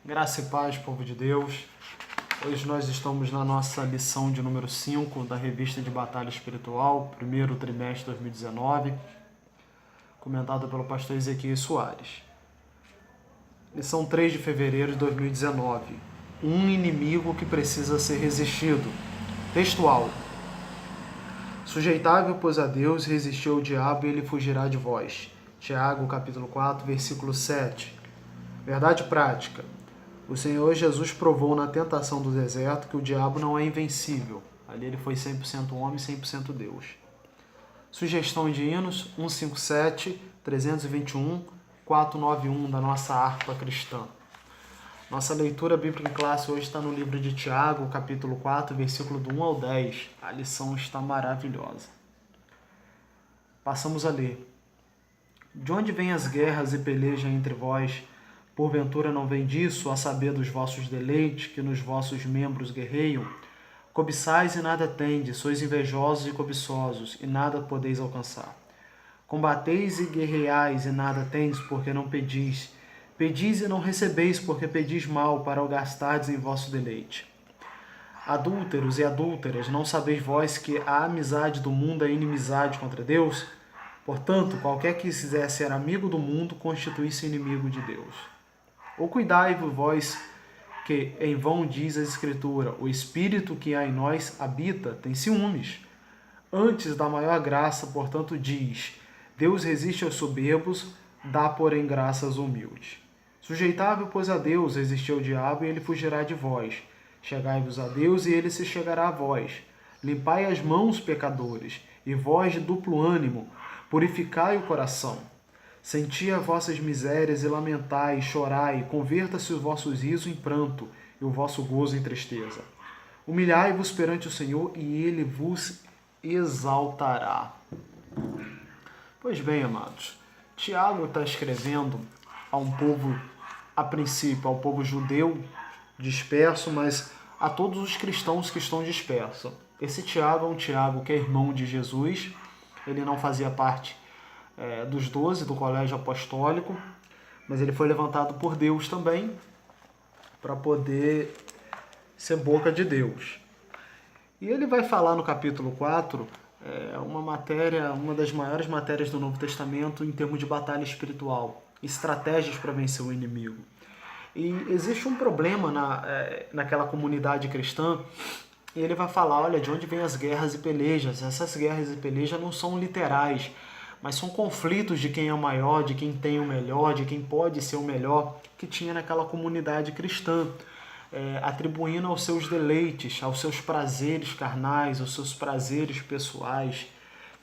Graça e paz, povo de Deus. Hoje nós estamos na nossa lição de número 5 da Revista de Batalha Espiritual, primeiro trimestre de 2019, comentada pelo pastor Ezequiel Soares. Lição 3 de fevereiro de 2019. Um inimigo que precisa ser resistido. Textual. Sujeitável, pois, a Deus, resistiu ao diabo e ele fugirá de vós. Tiago, capítulo 4, versículo 7. Verdade prática. O Senhor Jesus provou na tentação do deserto que o diabo não é invencível. Ali ele foi 100% homem e 100% Deus. Sugestão de hinos 157, 321, 491 da nossa harpa cristã. Nossa leitura bíblica em classe hoje está no livro de Tiago, capítulo 4, versículo do 1 ao 10. A lição está maravilhosa. Passamos a ler. De onde vêm as guerras e pelejas entre vós? Porventura não vem disso, a saber dos vossos deleites, que nos vossos membros guerreiam? Cobiçais e nada tendes, sois invejosos e cobiçosos, e nada podeis alcançar. Combateis e guerreais e nada tendes, porque não pedis. Pedis e não recebeis, porque pedis mal, para o gastardes em vosso deleite. Adúlteros e adúlteras, não sabeis vós que a amizade do mundo é inimizade contra Deus? Portanto, qualquer que quiser ser amigo do mundo, constitui-se inimigo de Deus. Ou cuidai-vos vós, que em vão diz a Escritura, o Espírito que há em nós habita tem ciúmes. Antes da maior graça, portanto, diz, Deus resiste aos soberbos, dá, porém, graça aos humildes. Sujeitável, pois, a Deus, resistir ao diabo, e ele fugirá de vós. Chegai-vos a Deus, e ele se chegará a vós. Limpai as mãos, pecadores, e vós de duplo ânimo, purificai o coração. Senti as vossas misérias e lamentai, chorai, converta-se o vosso riso em pranto e o vosso gozo em tristeza. Humilhai-vos perante o Senhor e ele vos exaltará. Pois bem, amados, Tiago está escrevendo a um povo, a princípio, ao povo judeu disperso, mas a todos os cristãos que estão dispersos. Esse Tiago é um Tiago que é irmão de Jesus, ele não fazia parte dos 12 do colégio apostólico, mas ele foi levantado por Deus também para poder ser boca de Deus. E ele vai falar no capítulo 4 uma das maiores matérias do Novo Testamento em termos de batalha espiritual, estratégias para vencer o inimigo. E existe um problema naquela comunidade cristã, e ele vai falar, olha, de onde vêm as guerras e pelejas. Essas guerras e pelejas não são literais, mas são conflitos de quem é o maior, de quem tem o melhor, de quem pode ser o melhor, que tinha naquela comunidade cristã, atribuindo aos seus deleites, aos seus prazeres carnais, aos seus prazeres pessoais.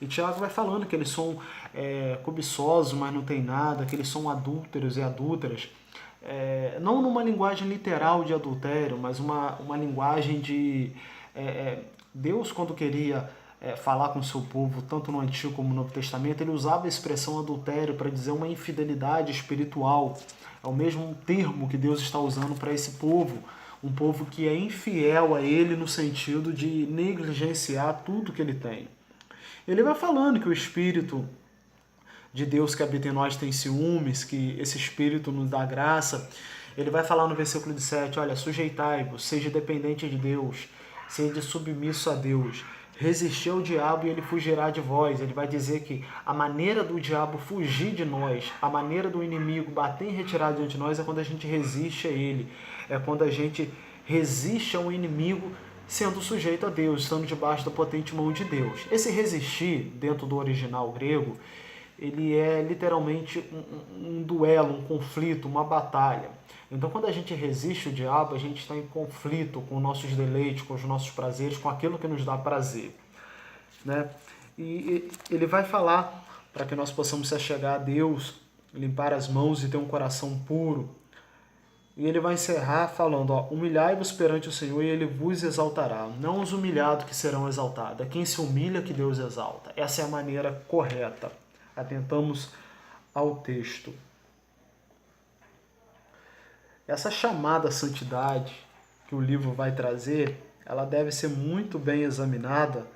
E Tiago vai falando que eles são cobiçosos, mas não tem nada, que eles são adúlteros e adúlteras, não numa linguagem literal de adultério, mas uma linguagem de... Deus, quando queria falar com o seu povo, tanto no Antigo como no Novo Testamento, ele usava a expressão adultério para dizer uma infidelidade espiritual. É o mesmo termo que Deus está usando para esse povo, um povo que é infiel a ele no sentido de negligenciar tudo que ele tem. Ele vai falando que o Espírito de Deus que habita em nós tem ciúmes, que esse Espírito nos dá graça. Ele vai falar no versículo 7, olha, sujeitai-vos, seja dependente de Deus, seja submisso a Deus. Resistir ao diabo e ele fugirá de vós. Ele vai dizer que a maneira do diabo fugir de nós, a maneira do inimigo bater em retirada diante de nós é quando a gente resiste a ele. É quando a gente resiste ao inimigo sendo sujeito a Deus, estando debaixo da potente mão de Deus. Esse resistir, dentro do original grego, ele é literalmente um duelo, um conflito, uma batalha. Então, quando a gente resiste o diabo, a gente está em conflito com os nossos deleites, com os nossos prazeres, com aquilo que nos dá prazer, né? E ele vai falar para que nós possamos se achegar a Deus, limpar as mãos e ter um coração puro. E ele vai encerrar falando, humilhai-vos perante o Senhor e ele vos exaltará. Não os humilhados que serão exaltados, é quem se humilha que Deus exalta. Essa é a maneira correta. Atentamos ao texto. Essa chamada santidade que o livro vai trazer, ela deve ser muito bem examinada,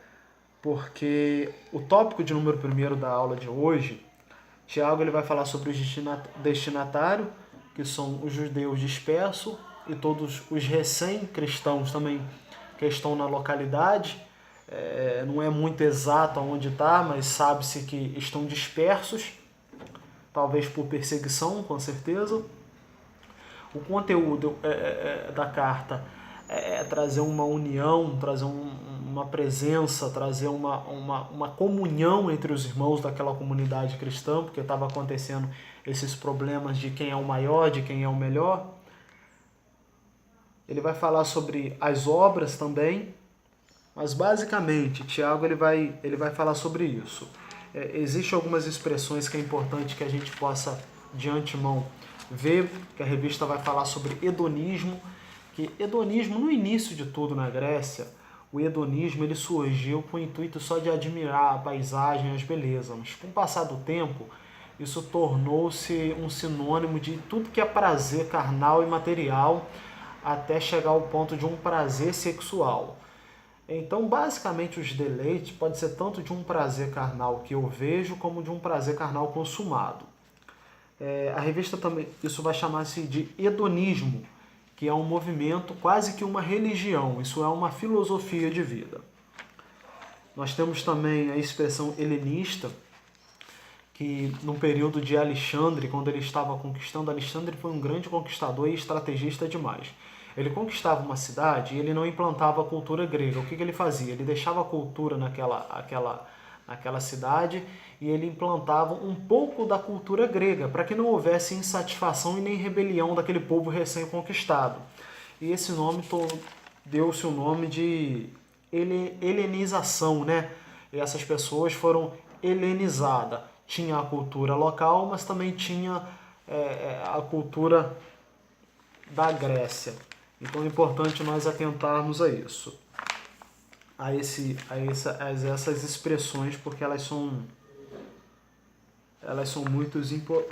porque o tópico de número 1 da aula de hoje, Tiago ele vai falar sobre o destinatário que são os judeus dispersos e todos os recém-cristãos também que estão na localidade. Não é muito exato onde está, mas sabe-se que estão dispersos, talvez por perseguição, com certeza. O conteúdo da carta é trazer uma união, trazer uma presença, trazer uma comunhão entre os irmãos daquela comunidade cristã, porque estava acontecendo esses problemas de quem é o maior, de quem é o melhor. Ele vai falar sobre as obras também, mas basicamente Tiago ele vai falar sobre isso. Existem algumas expressões que é importante que a gente possa de antemão ver, que a revista vai falar sobre hedonismo, que hedonismo no início de tudo na Grécia, o hedonismo ele surgiu com o intuito só de admirar a paisagem, as belezas, mas com o passar do tempo isso tornou-se um sinônimo de tudo que é prazer carnal e material, até chegar ao ponto de um prazer sexual. Então, basicamente, os deleites pode ser tanto de um prazer carnal que eu vejo, como de um prazer carnal consumado. A revista também, isso vai chamar-se de hedonismo, que é um movimento, quase que uma religião, isso é uma filosofia de vida. Nós temos também a expressão helenista, que no período de Alexandre, quando ele estava conquistando, Alexandre foi um grande conquistador e estrategista demais. Ele conquistava uma cidade e ele não implantava a cultura grega. O que ele fazia? Ele deixava a cultura naquela cidade e ele implantava um pouco da cultura grega, para que não houvesse insatisfação e nem rebelião daquele povo recém-conquistado. E esse nome deu-se o nome de helenização, né? E essas pessoas foram helenizadas. Tinha a cultura local, mas também tinha a cultura da Grécia. Então é importante nós atentarmos a isso, a essas expressões, porque elas são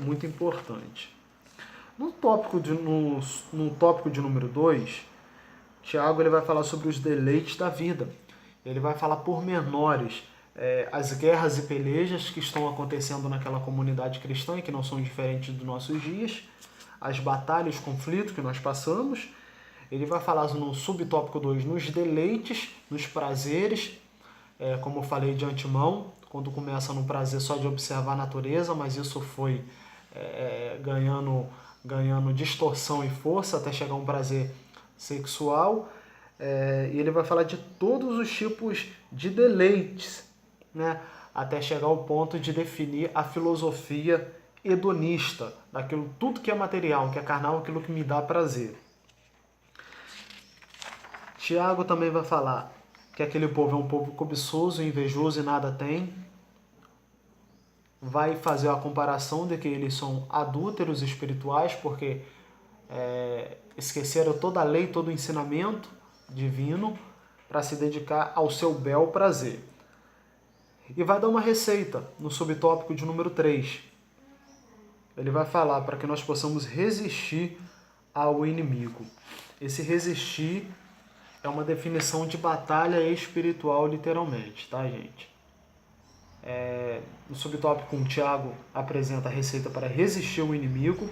muito importantes. No tópico de número 2, Tiago ele vai falar sobre os deleites da vida. Ele vai falar pormenores, as guerras e pelejas que estão acontecendo naquela comunidade cristã e que não são diferentes dos nossos dias, as batalhas, os conflitos que nós passamos. Ele vai falar no subtópico 2, nos deleites, nos prazeres, como eu falei de antemão, quando começa no prazer só de observar a natureza, mas isso foi ganhando distorção e força até chegar a um prazer sexual. E ele vai falar de todos os tipos de deleites, né, até chegar ao ponto de definir a filosofia hedonista, daquilo tudo que é material, que é carnal, aquilo que me dá prazer. Tiago também vai falar que aquele povo é um povo cobiçoso, invejoso e nada tem. Vai fazer a comparação de que eles são adúlteros espirituais, porque esqueceram toda a lei, todo o ensinamento divino para se dedicar ao seu bel prazer. E vai dar uma receita no subtópico de número 3. Ele vai falar para que nós possamos resistir ao inimigo. Esse resistir é uma definição de batalha espiritual, literalmente, tá, gente? No subtópico 1, Tiago apresenta a receita para resistir ao inimigo.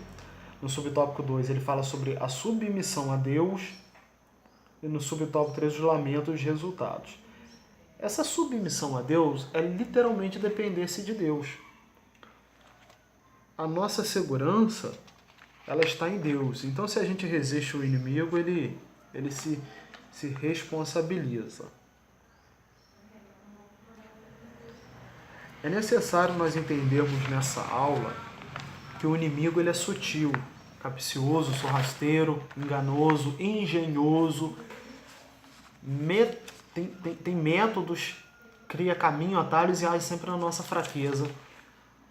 No subtópico 2, ele fala sobre a submissão a Deus. E no subtópico 3, os lamentos e os resultados. Essa submissão a Deus é literalmente depender-se de Deus. A nossa segurança, ela está em Deus. Então, se a gente resiste ao inimigo, ele se responsabiliza. É necessário nós entendermos nessa aula que o inimigo ele é sutil, capcioso, sorrateiro, enganoso, engenhoso, tem métodos, cria caminho, atalhos e age sempre na nossa fraqueza,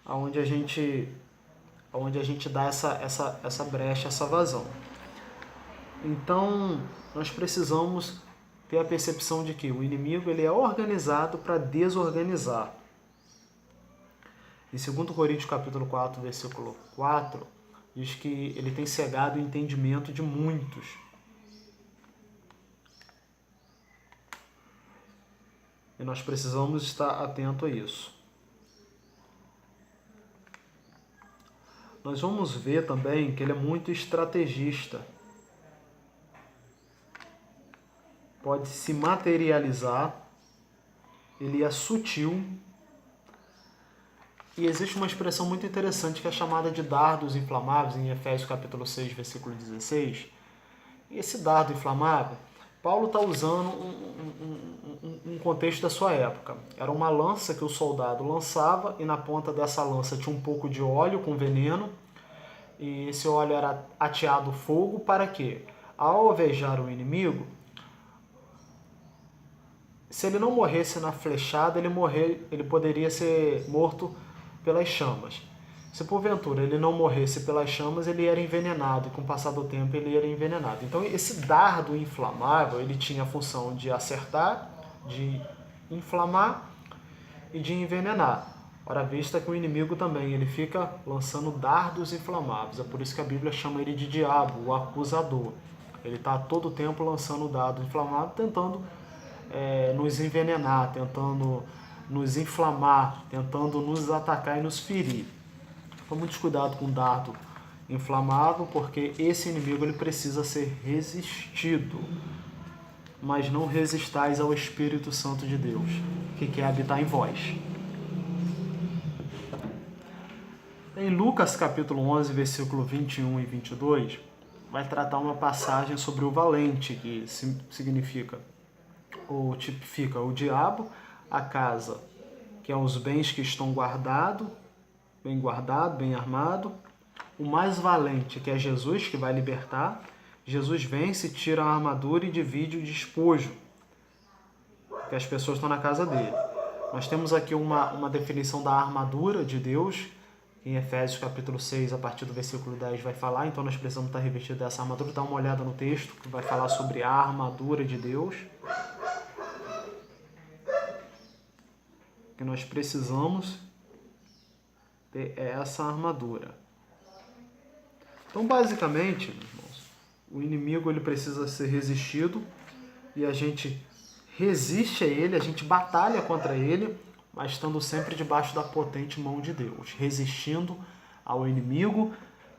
onde a gente dá essa brecha, essa vazão. Então, nós precisamos ter a percepção de que o inimigo ele é organizado para desorganizar. Em 2 Coríntios capítulo 4, versículo 4, diz que ele tem cegado o entendimento de muitos. E nós precisamos estar atento a isso. nós vamos ver também que ele é muito estrategista. Pode se materializar, ele é sutil. E existe uma expressão muito interessante que é chamada de dardos inflamáveis, em Efésios capítulo 6, versículo 16. E esse dardo inflamável, Paulo está usando um contexto da sua época. Era uma lança que o soldado lançava e na ponta dessa lança tinha um pouco de óleo com veneno. E esse óleo era ateado fogo para quê? Ao alvejar o inimigo, se ele não morresse na flechada, ele poderia ser morto pelas chamas. Se porventura ele não morresse pelas chamas, ele era envenenado, e com o passar do tempo ele era envenenado. Então esse dardo inflamável, ele tinha a função de acertar, de inflamar e de envenenar. Ora vista que o inimigo também, ele fica lançando dardos inflamáveis. É por isso que a Bíblia chama ele de diabo, o acusador. Ele está a todo tempo lançando dardo inflamável, tentando nos envenenar, tentando nos inflamar, tentando nos atacar e nos ferir. Então, muito cuidado com o dardo inflamável, porque esse inimigo ele precisa ser resistido. Mas não resistais ao Espírito Santo de Deus, que quer habitar em vós. Em Lucas capítulo 11, versículo 21 e 22, vai tratar uma passagem sobre o valente, que significa ou tipifica o diabo, a casa, que é os bens que estão guardados, bem armado, o mais valente, que é Jesus, que vai libertar. Jesus vence, tira a armadura e divide o despojo, que as pessoas estão na casa dele. Nós temos aqui uma definição da armadura de Deus, em Efésios capítulo 6, a partir do versículo 10 vai falar, então nós precisamos estar revestidos dessa armadura. Dá uma olhada no texto, que vai falar sobre a armadura de Deus. Que nós precisamos ter essa armadura. Então, basicamente, irmãos, o inimigo ele precisa ser resistido e a gente resiste a ele, a gente batalha contra ele, mas estando sempre debaixo da potente mão de Deus, resistindo ao inimigo,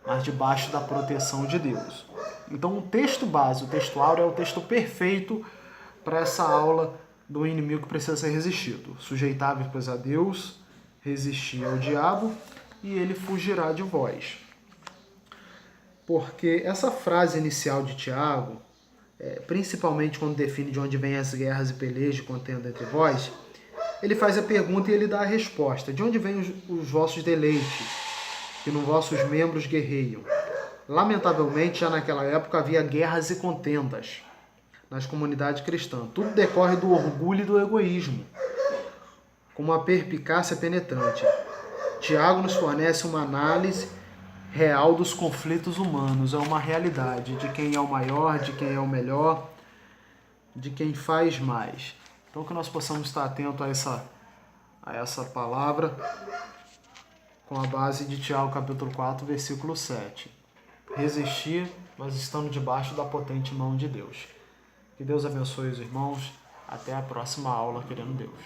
mas debaixo da proteção de Deus. Então, o texto base, o texto áureo, é o texto perfeito para essa aula do inimigo que precisa ser resistido. Sujeitáveis, pois, a Deus, resistir ao diabo, e ele fugirá de vós. Porque essa frase inicial de Tiago, principalmente quando define de onde vêm as guerras e pelejas de contenda entre vós, ele faz a pergunta e ele dá a resposta. De onde vêm os vossos deleites, que nos vossos membros guerreiam? Lamentavelmente, já naquela época havia guerras e contendas nas comunidades cristãs. Tudo decorre do orgulho e do egoísmo, com uma perspicácia penetrante. Tiago nos fornece uma análise real dos conflitos humanos, é uma realidade de quem é o maior, de quem é o melhor, de quem faz mais. Então que nós possamos estar atentos a essa palavra com a base de Tiago capítulo 4, versículo 7. Resistir, mas estando debaixo da potente mão de Deus. Que Deus abençoe os irmãos. Até a próxima aula, querendo Deus.